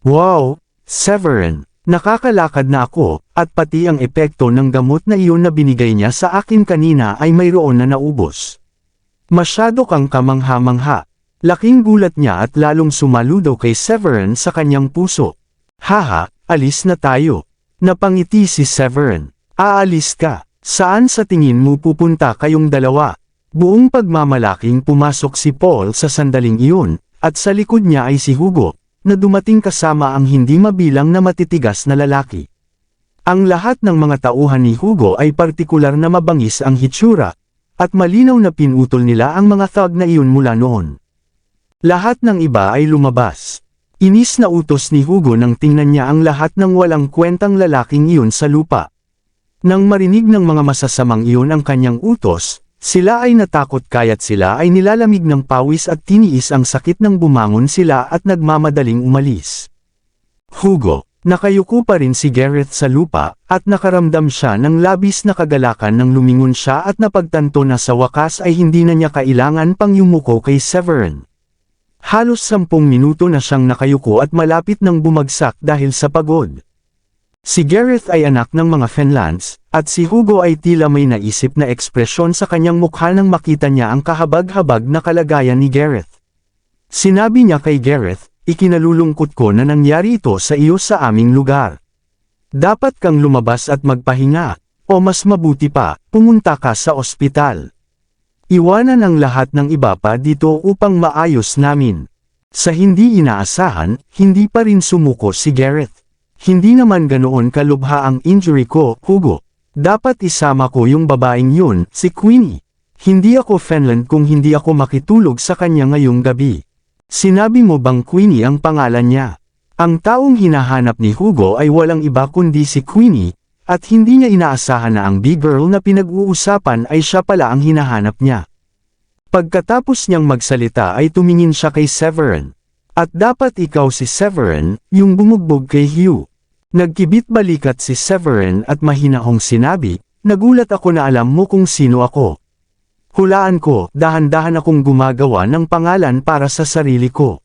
Wow, Severin, nakakalakad na ako, at pati ang epekto ng gamot na iyon na binigay niya sa akin kanina ay mayroon na naubos. Masyado kang kamangha-mangha. Laking gulat niya at lalong sumaludo kay Severin sa kanyang puso. Haha, alis na tayo. Napangiti si Severin. Aalis ka. Saan sa tingin mo pupunta kayong dalawa? Buong pagmamalaking pumasok si Paul sa sandaling iyon, at sa likod niya ay si Hugo, na dumating kasama ang hindi mabilang na matitigas na lalaki. Ang lahat ng mga tauhan ni Hugo ay partikular na mabangis ang hitsura, at malinaw na pinutol nila ang mga thug na iyon mula noon. Lahat ng iba ay lumabas. Inis na utos ni Hugo nang tingnan niya ang lahat ng walang kwentang lalaking iyon sa lupa. Nang marinig ng mga masasamang iyon ang kanyang utos, sila ay natakot kaya't sila ay nilalamig ng pawis at tiniis ang sakit nang bumangon sila at nagmamadaling umalis. Hugo, nakayuko pa rin si Gareth sa lupa, at nakaramdam siya ng labis na kagalakan nang lumingon siya at napagtanto na sa wakas ay hindi na niya kailangan pang yumuko kay Severin. Halos 10 minuto na siyang nakayuko at malapit nang bumagsak dahil sa pagod. Si Gareth ay anak ng mga Fenlands, at si Hugo ay tila may naisip na ekspresyon sa kanyang mukha nang makita niya ang kahabag-habag na kalagayan ni Gareth. Sinabi niya kay Gareth, "Ikinalulungkot ko na nangyari ito sa iyo sa aming lugar. Dapat kang lumabas at magpahinga, o mas mabuti pa, pumunta ka sa ospital. Iwanan ang lahat ng iba pa dito upang maayos namin." Sa hindi inaasahan, hindi pa rin sumuko si Gareth. "Hindi naman ganoon kalubha ang injury ko, Hugo. Dapat isama ko yung babaeng yun, si Queenie. Hindi ako Fenland kung hindi ako makitulog sa kanya ngayong gabi." "Sinabi mo bang Queenie ang pangalan niya?" Ang taong hinahanap ni Hugo ay walang iba kundi si Queenie, at hindi niya inaasahan na ang big girl na pinag-uusapan ay siya pala ang hinahanap niya. Pagkatapos niyang magsalita ay tumingin siya kay Severin. "At dapat ikaw si Severin, yung bumugbog kay Hugh." Nagkibit balikat si Severin at mahinahong sinabi, "Nagulat ako na alam mo kung sino ako. Hulaan ko, dahan-dahan akong gumagawa ng pangalan para sa sarili ko."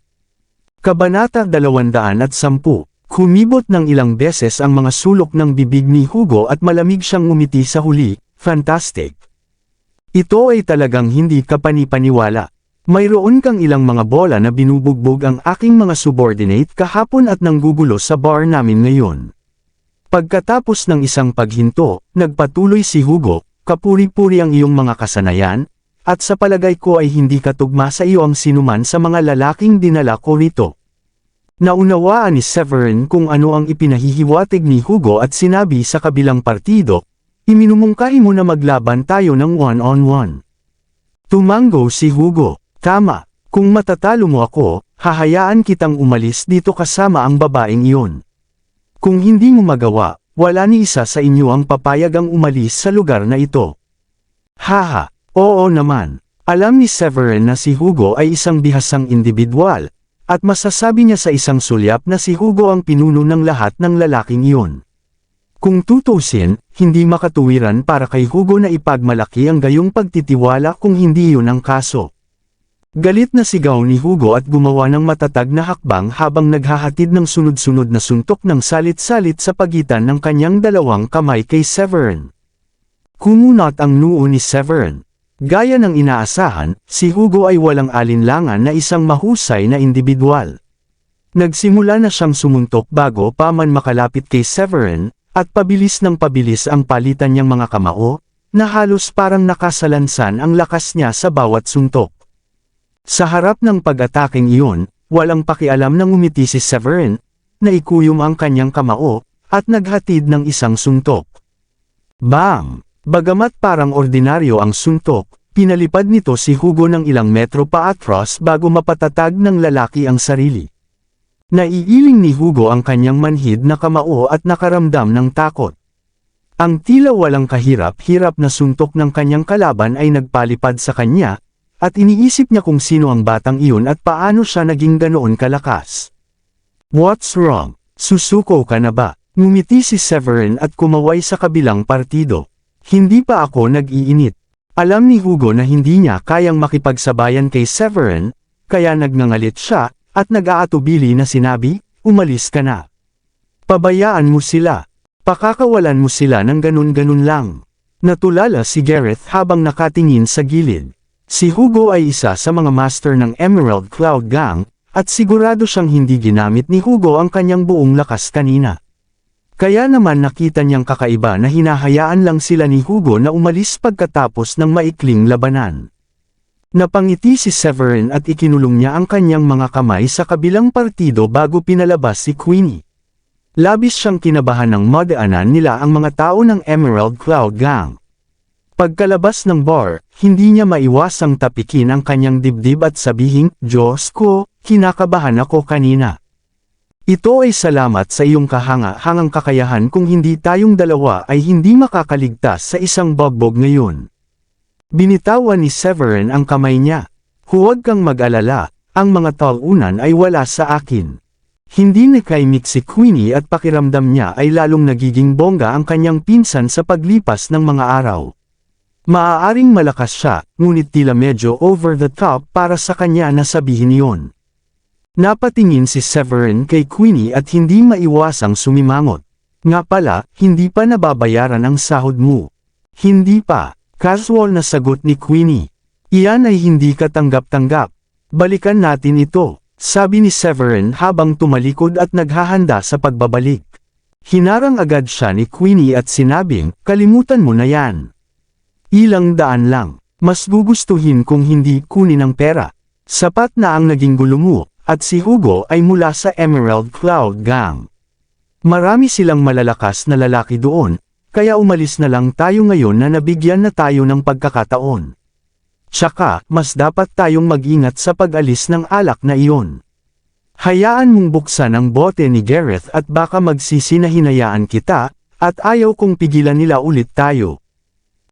Kabanata 210. Humibot ng ilang beses ang mga sulok ng bibig ni Hugo at malamig siyang ngumiti sa huli. "Fantastic. Ito ay talagang hindi kapani-paniwala. Mayroon kang ilang mga bola na binubugbog ang aking mga subordinate kahapon at nanggugulo sa bar namin ngayon." Pagkatapos ng isang paghinto, nagpatuloy si Hugo, "Kapuri-puri ang iyong mga kasanayan, at sa palagay ko ay hindi katugma sa iyo ang sinuman sa mga lalaking dinala ko rito." Naunawaan ni Severin kung ano ang ipinahihiwatig ni Hugo at sinabi sa kabilang partido, "Iminumungkahi mo na maglaban tayo ng one-on-one." Tumango si Hugo, "Tama, kung matatalo mo ako, hahayaan kitang umalis dito kasama ang babaeng iyon. Kung hindi mo magawa, wala ni isa sa inyo ang papayagang umalis sa lugar na ito." "Haha, oo naman." Alam ni Severin na si Hugo ay isang bihasang individual, at masasabi niya sa isang sulyap na si Hugo ang pinuno ng lahat ng lalaking iyon. Kung tutusin, hindi makatuwiran para kay Hugo na ipagmalaki ang gayong pagtitiwala kung hindi yun ang kaso. Galit na sigaw ni Hugo at gumawa ng matatag na hakbang habang naghahatid ng sunod-sunod na suntok ng salit-salit sa pagitan ng kanyang dalawang kamay kay Severin. Kumunat ang noo ni Severin. Gaya ng inaasahan, si Hugo ay walang alinlangan na isang mahusay na individual. Nagsimula na siyang sumuntok bago pa man makalapit kay Severin, at pabilis ng pabilis ang palitan niyang mga kamao, na halos parang nakasalansan ang lakas niya sa bawat suntok. Sa harap ng pag-ataking iyon, walang pakialam nang umiti si Severin, na ikuyom ang kanyang kamao, at naghatid ng isang suntok. Bam! Bagamat parang ordinaryo ang suntok, pinalipad nito si Hugo ng ilang metro paatras bago mapatatag ng lalaki ang sarili. Naiiling ni Hugo ang kanyang manhid na kamao at nakaramdam ng takot. Ang tila walang kahirap-hirap na suntok ng kanyang kalaban ay nagpalipad sa kanya, at iniisip niya kung sino ang batang iyon at paano siya naging ganoon kalakas. "What's wrong? Susuko ka na ba?" Ngumiti si Severin at kumaway sa kabilang partido. "Hindi pa ako nag-iinit." Alam ni Hugo na hindi niya kayang makipagsabayan kay Severin, kaya nagngangalit siya, at nag-aatubili na sinabi, "Umalis ka na. Pabayaan mo sila. Pakakawalan mo sila ng ganun-ganun lang." Natulala si Gareth habang nakatingin sa gilid. Si Hugo ay isa sa mga master ng Emerald Cloud Gang, at sigurado siyang hindi ginamit ni Hugo ang kanyang buong lakas kanina. Kaya naman nakita niyang kakaiba na hinahayaan lang sila ni Hugo na umalis pagkatapos ng maikling labanan. Napangiti si Severin at ikinulong niya ang kanyang mga kamay sa kabilang partido bago pinalabas si Queenie. Labis siyang kinabahan ng madaanan nila ang mga tao ng Emerald Cloud Gang. Pagkalabas ng bar, hindi niya maiwasang tapikin ang kanyang dibdib at sabihing, "Diyos ko, kinakabahan ako kanina. Ito ay salamat sa iyong kahanga-hangang kakayahan kung hindi tayong dalawa ay hindi makakaligtas sa isang bogbog ngayon." Binitawan ni Severin ang kamay niya. "Huwag kang mag-alala, ang mga talunan ay wala sa akin." Hindi nakaimik si Queenie at pakiramdam niya ay lalong nagiging bongga ang kanyang pinsan sa paglipas ng mga araw. Maaaring malakas siya, ngunit tila medyo over the top para sa kanya na sabihin iyon. Napatingin si Severin kay Queenie at hindi maiwasang sumimangot. Nga pala, hindi pa nababayaran ang sahod mo. Hindi pa, casual na sagot ni Queenie. Iyan ay hindi katanggap-tanggap. Balikan natin ito, sabi ni Severin habang tumalikod at naghahanda sa pagbabalik. Hinarang agad siya ni Queenie at sinabing, kalimutan mo na yan. Ilang daan lang, mas gugustuhin kung hindi kunin ang pera. Sapat na ang naging gulo mo, at si Hugo ay mula sa Emerald Cloud Gang. Marami silang malalakas na lalaki doon, kaya umalis na lang tayo ngayon na nabigyan na tayo ng pagkakataon. Tsaka, mas dapat tayong mag-ingat sa pag-alis ng alak na iyon. Hayaan mong buksan ang bote ni Gareth at baka magsisi na hinayaan kita, at ayaw kong pigilan nila ulit tayo.